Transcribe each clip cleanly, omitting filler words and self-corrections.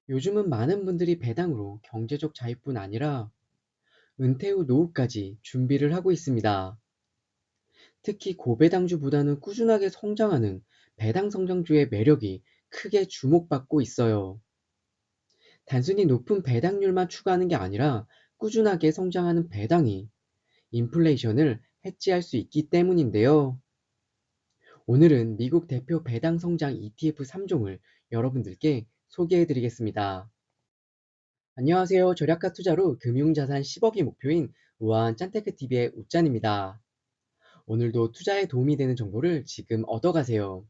요즘은 많은 분들이 배당으로 경제적 자유뿐 아니라 은퇴 후 노후까지 준비를 하고 있습니다. 특히 고배당주보다는 꾸준하게 성장하는 배당 성장주의 매력이 크게 주목받고 있어요. 단순히 높은 배당률만 추구하는 게 아니라 꾸준하게 성장하는 배당이 인플레이션을 해지할 수 있기 때문인데요. 오늘은 미국 대표 배당 성장 ETF 3종을 여러분들께 소개해 드리겠습니다. 안녕하세요. 절약가 투자로 금융자산 10억이 목표인 우아한 짠테크TV의 웃짠입니다. 오늘도 투자에 도움이 되는 정보를 지금 얻어가세요.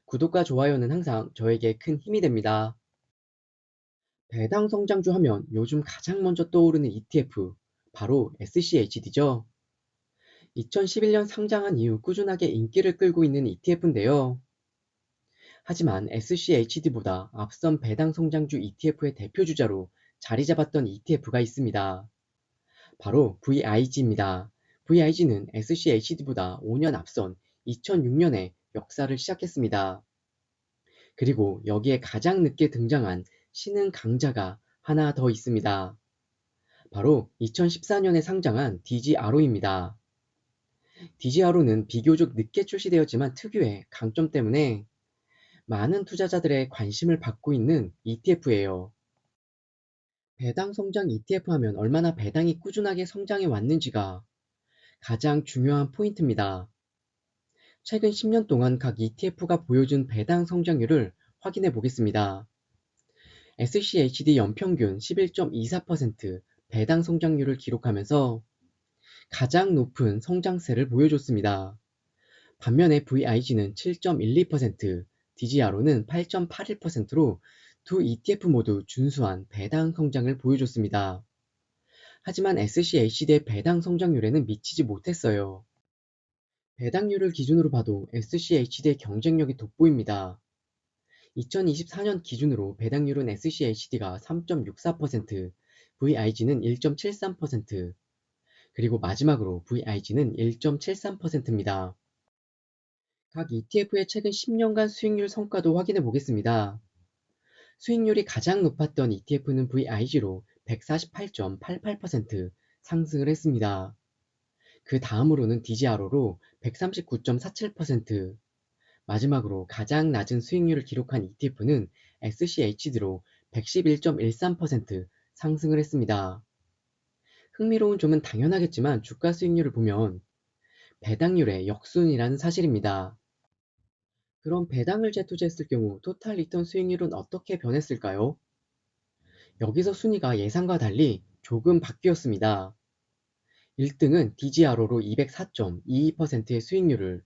구독과 좋아요는 항상 저에게 큰 힘이 됩니다. 배당 성장주 하면 요즘 가장 먼저 떠오르는 ETF, 바로 SCHD죠. 2011년 상장한 이후 꾸준하게 인기를 끌고 있는 ETF인데요. 하지만 SCHD보다 앞선 배당 성장주 ETF의 대표 주자로 자리 잡았던 ETF가 있습니다. 바로 VIG입니다. VIG는 SCHD보다 5년 앞선 2006년에 역사를 시작했습니다. 그리고 여기에 가장 늦게 등장한 신흥 강자가 하나 더 있습니다. 바로 2014년에 상장한 DGRO입니다. DGRO는 비교적 늦게 출시되었지만 특유의 강점 때문에 많은 투자자들의 관심을 받고 있는 ETF예요. 배당 성장 ETF 하면 얼마나 배당이 꾸준하게 성장해 왔는지가 가장 중요한 포인트입니다. 최근 10년 동안 각 ETF가 보여준 배당 성장률을 확인해 보겠습니다. SCHD 연평균 11.24% 배당 성장률을 기록하면서 가장 높은 성장세를 보여줬습니다. 반면에 VIG는 7.12%, DGRO는 8.81%로 두 ETF 모두 준수한 배당 성장을 보여줬습니다. 하지만 SCHD의 배당 성장률에는 미치지 못했어요. 배당률을 기준으로 봐도 SCHD의 경쟁력이 돋보입니다. 2024년 기준으로 배당률은 SCHD가 3.64%, VIG는 1.73%, 그리고 마지막으로 VIG는 1.73%입니다. 각 ETF의 최근 10년간 수익률 성과도 확인해 보겠습니다. 수익률이 가장 높았던 ETF는 VIG로 148.88% 상승을 했습니다. 그 다음으로는 DGRO로 139.47%, 마지막으로 가장 낮은 수익률을 기록한 ETF는 SCHD로 111.13% 상승을 했습니다. 흥미로운 점은 당연하겠지만 주가 수익률을 보면 배당률의 역순이라는 사실입니다. 그럼 배당을 재투자했을 경우 토탈 리턴 수익률은 어떻게 변했을까요? 여기서 순위가 예상과 달리 조금 바뀌었습니다. 1등은 DGRO로 204.22%의 수익률을,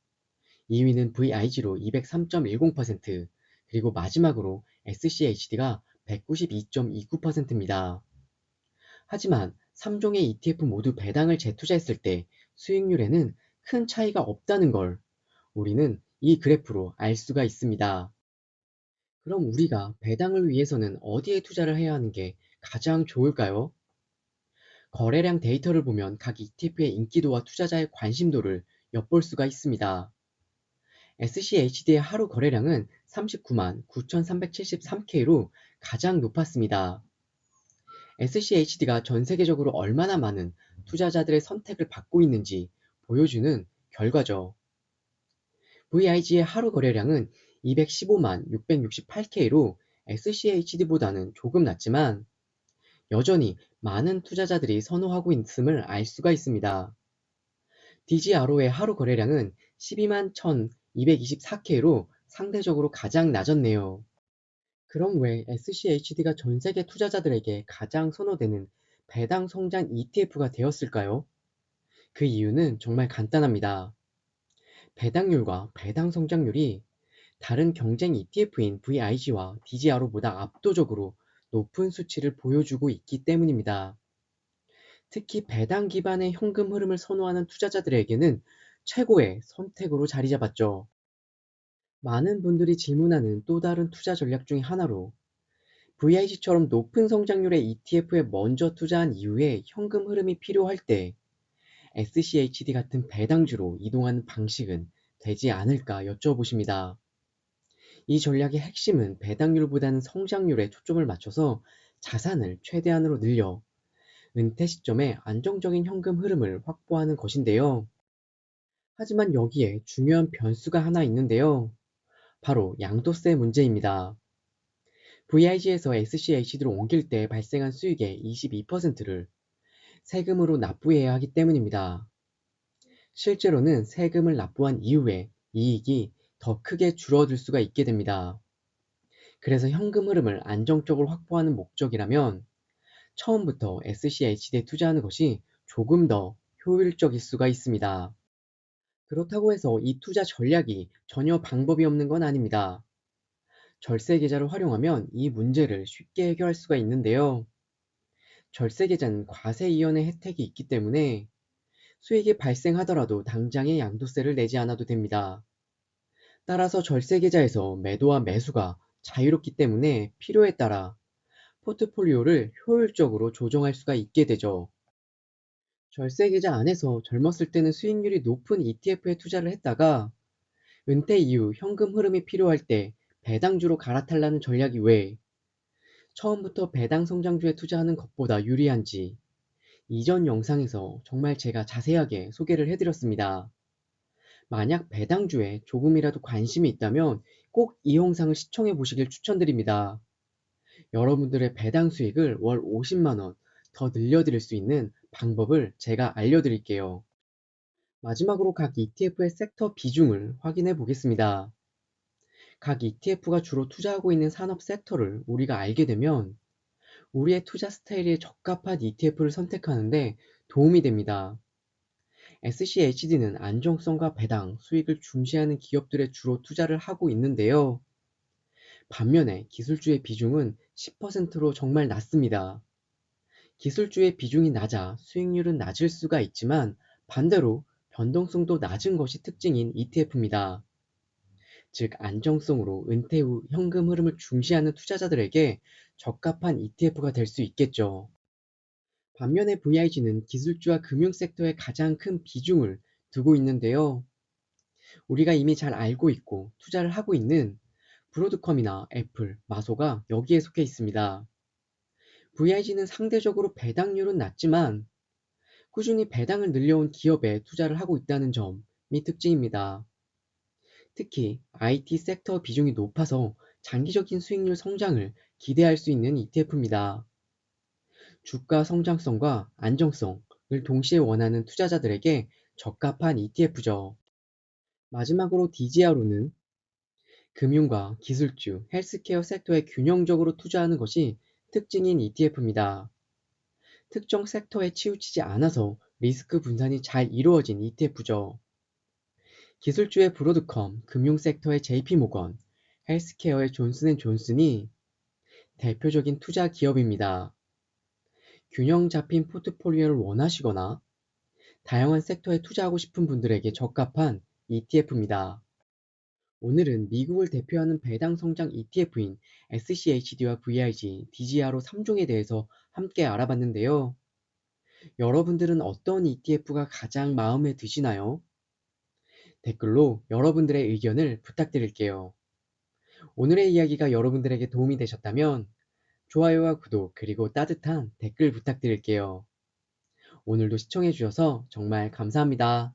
2위는 VIG로 203.10%, 그리고 마지막으로 SCHD가 192.29%입니다. 하지만 3종의 ETF 모두 배당을 재투자했을 때 수익률에는 큰 차이가 없다는 걸 우리는 이 그래프로 알 수가 있습니다. 그럼 우리가 배당을 위해서는 어디에 투자를 해야 하는 게 가장 좋을까요? 거래량 데이터를 보면 각 ETF의 인기도와 투자자의 관심도를 엿볼 수가 있습니다. SCHD의 하루 거래량은 39만 9,373K로 가장 높았습니다. SCHD가 전 세계적으로 얼마나 많은 투자자들의 선택을 받고 있는지 보여주는 결과죠. VIG의 하루 거래량은 215만 668K로 SCHD보다는 조금 낮지만 여전히 많은 투자자들이 선호하고 있음을 알 수가 있습니다. DGRO의 하루 거래량은 12만 1224K로 상대적으로 가장 낮았네요. 그럼 왜 SCHD가 전 세계 투자자들에게 가장 선호되는 배당 성장 ETF가 되었을까요? 그 이유는 정말 간단합니다. 배당률과 배당 성장률이 다른 경쟁 ETF인 VIG와 DGRO보다 압도적으로 높은 수치를 보여주고 있기 때문입니다. 특히 배당 기반의 현금 흐름을 선호하는 투자자들에게는 최고의 선택으로 자리 잡았죠. 많은 분들이 질문하는 또 다른 투자 전략 중의 하나로 VIG처럼 높은 성장률의 ETF에 먼저 투자한 이후에 현금 흐름이 필요할 때 SCHD 같은 배당주로 이동하는 방식은 되지 않을까 여쭤보십니다. 이 전략의 핵심은 배당률보다는 성장률에 초점을 맞춰서 자산을 최대한으로 늘려 은퇴 시점에 안정적인 현금 흐름을 확보하는 것인데요. 하지만 여기에 중요한 변수가 하나 있는데요. 바로 양도세 문제입니다. VIG에서 SCHD로 옮길 때 발생한 수익의 22%를 세금으로 납부해야 하기 때문입니다. 실제로는 세금을 납부한 이후에 이익이 더 크게 줄어들 수가 있게 됩니다. 그래서 현금 흐름을 안정적으로 확보하는 목적이라면 처음부터 SCHD에 투자하는 것이 조금 더 효율적일 수가 있습니다. 그렇다고 해서 이 투자 전략이 전혀 방법이 없는 건 아닙니다. 절세 계좌를 활용하면 이 문제를 쉽게 해결할 수가 있는데요. 절세 계좌는 과세 이연의 혜택이 있기 때문에 수익이 발생하더라도 당장의 양도세를 내지 않아도 됩니다. 따라서 절세 계좌에서 매도와 매수가 자유롭기 때문에 필요에 따라 포트폴리오를 효율적으로 조정할 수가 있게 되죠. 절세 계좌 안에서 젊었을 때는 수익률이 높은 ETF에 투자를 했다가 은퇴 이후 현금 흐름이 필요할 때 배당주로 갈아타려는 전략이 왜 처음부터 배당 성장주에 투자하는 것보다 유리한지 이전 영상에서 정말 제가 자세하게 소개를 해드렸습니다. 만약 배당주에 조금이라도 관심이 있다면 꼭 이 영상을 시청해 보시길 추천드립니다. 여러분들의 배당 수익을 월 50만원 더 늘려드릴 수 있는 방법을 제가 알려드릴게요. 마지막으로 각 ETF의 섹터 비중을 확인해 보겠습니다. 각 ETF가 주로 투자하고 있는 산업 섹터를 우리가 알게 되면 우리의 투자 스타일에 적합한 ETF를 선택하는데 도움이 됩니다. SCHD는 안정성과 배당, 수익을 중시하는 기업들에 주로 투자를 하고 있는데요. 반면에 기술주의 비중은 10%로 정말 낮습니다. 기술주의 비중이 낮아 수익률은 낮을 수가 있지만 반대로 변동성도 낮은 것이 특징인 ETF입니다. 즉 안정성으로 은퇴 후 현금 흐름을 중시하는 투자자들에게 적합한 ETF가 될 수 있겠죠. 반면에 VIG는 기술주와 금융 섹터에 가장 큰 비중을 두고 있는데요. 우리가 이미 잘 알고 있고 투자를 하고 있는 브로드컴이나 애플, 마소가 여기에 속해 있습니다. VIG는 상대적으로 배당률은 낮지만 꾸준히 배당을 늘려온 기업에 투자를 하고 있다는 점이 특징입니다. 특히 IT 섹터 비중이 높아서 장기적인 수익률 성장을 기대할 수 있는 ETF입니다. 주가 성장성과 안정성을 동시에 원하는 투자자들에게 적합한 ETF죠. 마지막으로 DGR로는 금융과 기술주, 헬스케어 섹터에 균형적으로 투자하는 것이 특징인 ETF입니다. 특정 섹터에 치우치지 않아서 리스크 분산이 잘 이루어진 ETF죠. 기술주의 브로드컴, 금융 섹터의 JP모건, 헬스케어의 존슨앤존슨이 대표적인 투자 기업입니다. 균형 잡힌 포트폴리오를 원하시거나 다양한 섹터에 투자하고 싶은 분들에게 적합한 ETF입니다. 오늘은 미국을 대표하는 배당 성장 ETF인 SCHD와 VIG, DGR로 3종에 대해서 함께 알아봤는데요. 여러분들은 어떤 ETF가 가장 마음에 드시나요? 댓글로 여러분들의 의견을 부탁드릴게요. 오늘의 이야기가 여러분들에게 도움이 되셨다면 좋아요와 구독 그리고 따뜻한 댓글 부탁드릴게요. 오늘도 시청해주셔서 정말 감사합니다.